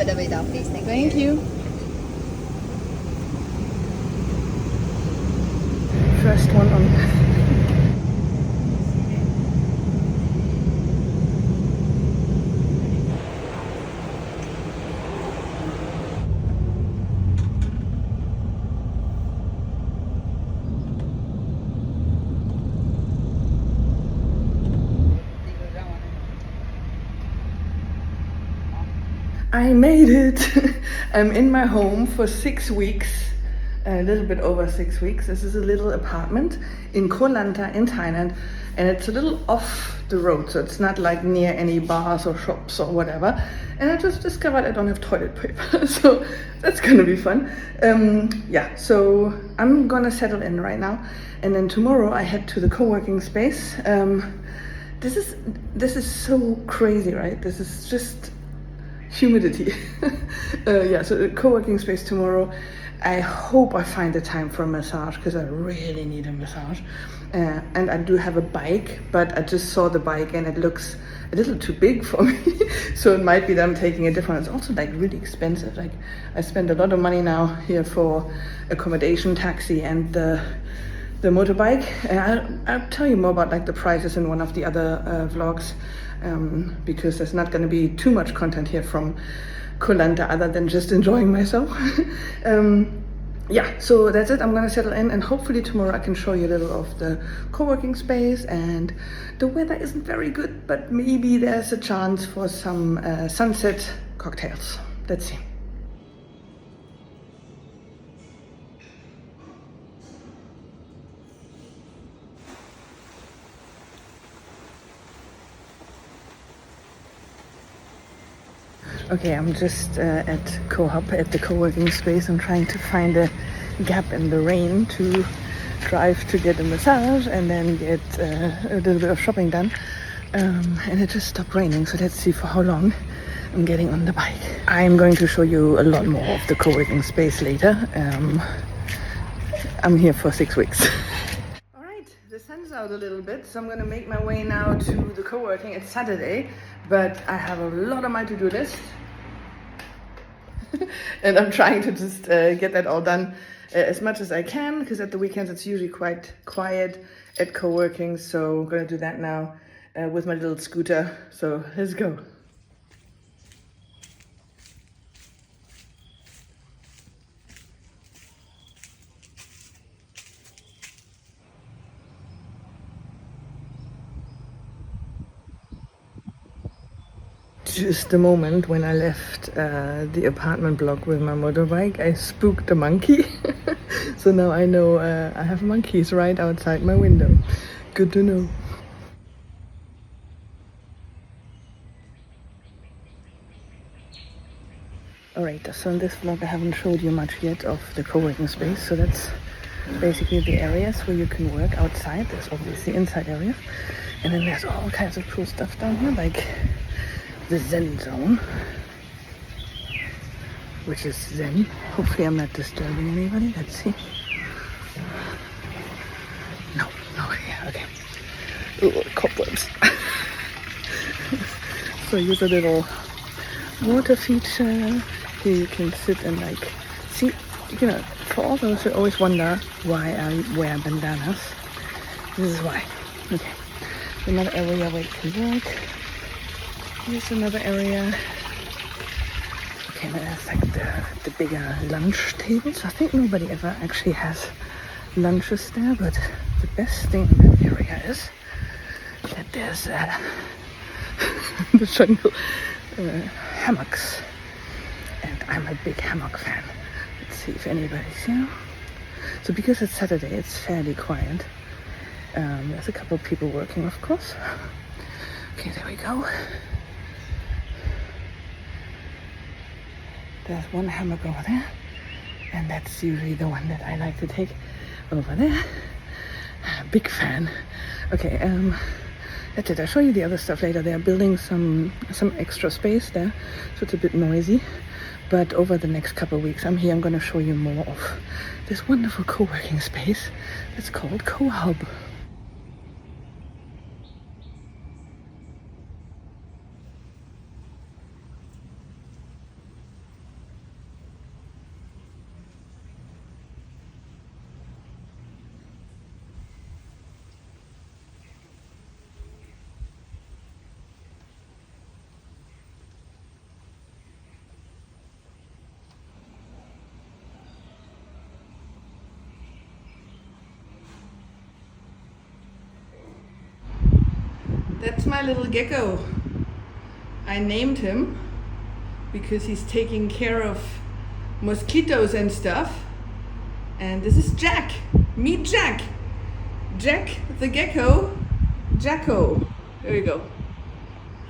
the way down, please. Thank you. First one on. I made it. I'm in my home for 6 weeks, a little bit over 6 weeks. This is a little apartment in Koh Lanta in Thailand, and it's a little off the road, so it's not like near any bars or shops or whatever. And I just discovered I don't have toilet paper, so that's gonna be fun. Yeah, so I'm gonna settle in right now, and then tomorrow I head to the co-working space. This is so crazy, right? This is just humidity. Yeah, so the co-working space tomorrow. I hope I find the time for a massage because I really need a massage. And I do have a bike, but I just saw the bike and it looks a little too big for me. So it might be that I'm taking a different. It's also like really expensive. Like I spend a lot of money now here for accommodation, taxi, and the motorbike. I'll tell you more about like the prices in one of the other vlogs, because there's not going to be too much content here from Koh Lanta other than just enjoying myself. Yeah, so that's it. I'm gonna settle in, and hopefully tomorrow I can show you a little of the co-working space. And the weather isn't very good, but maybe there's a chance for some sunset cocktails. Let's see. Okay, I'm just at Co-Hub at the co-working space. I'm trying to find a gap in the rain to drive to get a massage and then get a little bit of shopping done. And it just stopped raining, so let's see for how long I'm getting on the bike. I'm going to show you a lot more of the co-working space later. I'm here for 6 weeks. Alright, the sun's out a little bit, so I'm gonna make my way now to the co-working. It's Saturday, but I have a lot on my to-do list. And I'm trying to just get that all done as much as I can, because at the weekends it's usually quite quiet at co-working. So I'm gonna do that now with my little scooter. So let's go. Just the moment when I left the apartment block with my motorbike, I spooked a monkey. So now I know I have monkeys right outside my window. Good to know. Alright, so in this vlog I haven't showed you much yet of the co-working space. So that's basically the areas where you can work outside. There's obviously inside areas. And then there's all kinds of cool stuff down here, like the Zen zone, which is Zen. Hopefully I'm not disturbing anybody. Let's see. No, yeah, okay. Ooh, cobwebs. So here's a little water feature. Here you can sit and like see, you know, for all those who always wonder why I wear bandanas, this is why. Okay, another area where you can work. Here's another area. Okay, now there's like the bigger lunch tables. I think nobody ever actually has lunches there, but the best thing in that area is that there's the jungle hammocks, and I'm a big hammock fan. Let's see if anybody's here. So because it's Saturday, it's fairly quiet. There's a couple of people working, of course. Okay, there we go. There's one hammock over there, and that's usually the one that I like to take over there. Big fan. Okay, that's it. I'll show you the other stuff later. They're building some extra space there, so it's a bit noisy. But over the next couple of weeks, I'm here. I'm going to show you more of this wonderful co-working space. It's called Koh Hub. That's my little gecko. I named him because he's taking care of mosquitoes and stuff. And this is Jack. Meet Jack. Jack the gecko. Jacko. There you go.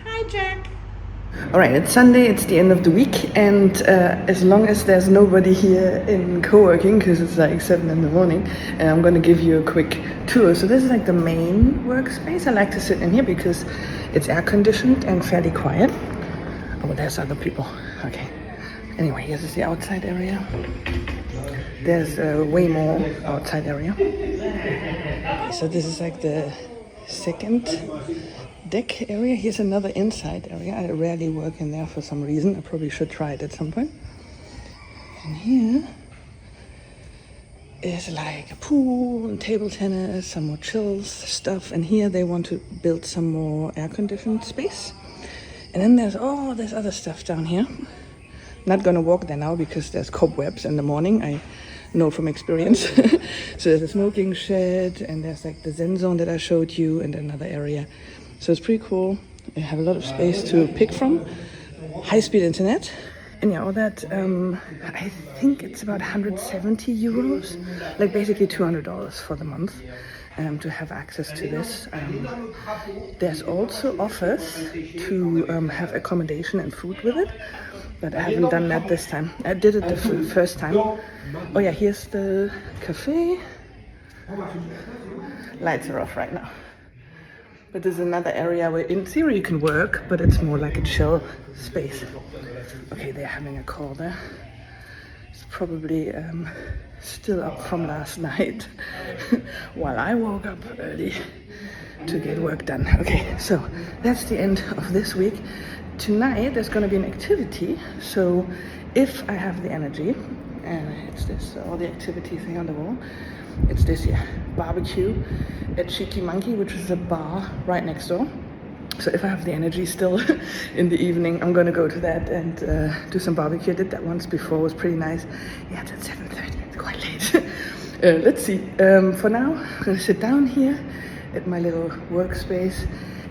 Hi, Jack. All right, it's Sunday, it's the end of the week, and as long as there's nobody here in co-working, because it's like 7 in the morning, I'm going to give you a quick tour. So this is like the main workspace. I like to sit in here because it's air conditioned and fairly quiet. Oh, there's other people. Okay. Anyway, this is the outside area. There's way more outside area. So this is like the second deck area. Here's another inside area. I rarely work in there for some reason. I probably should try it at some point. And here is like a pool and table tennis, some more chills stuff. And here they want to build some more air-conditioned space. And then there's all this other stuff down here. Not gonna walk there now because there's cobwebs in the morning. I know from experience. So there's a smoking shed, and there's like the Zen zone that I showed you, and another area. So it's pretty cool. You have a lot of space to pick from. High-speed internet. And yeah, all that, I think it's about 170 euros, like basically $200 for the month, to have access to this. There's also offers to have accommodation and food with it, but I haven't done that this time. I did it the first time. Oh yeah, here's the cafe. Lights are off right now. But there's another area where in theory you can work, but it's more like a chill space. Okay, they're having a call there. It's probably still up from last night while I woke up early to get work done. Okay, so that's the end of this week. Tonight there's going to be an activity, so if I have the energy, and it's this, all the activities here on the wall, it's this here, barbecue at Cheeky Monkey, which is a bar right next door. So if I have the energy still in the evening, I'm gonna go to that and do some barbecue. I did that once before, it was pretty nice. Yeah, it's at 7:30, it's quite late. Let's see, for now, I'm gonna sit down here at my little workspace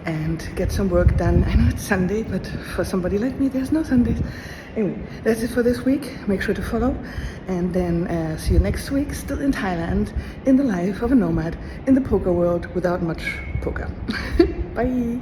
and get some work done. I know it's Sunday, but for somebody like me, there's no Sundays. Anyway, that's it for this week. Make sure to follow, and then see you next week, still in Thailand, in the life of a nomad, in the poker world without much poker. Bye!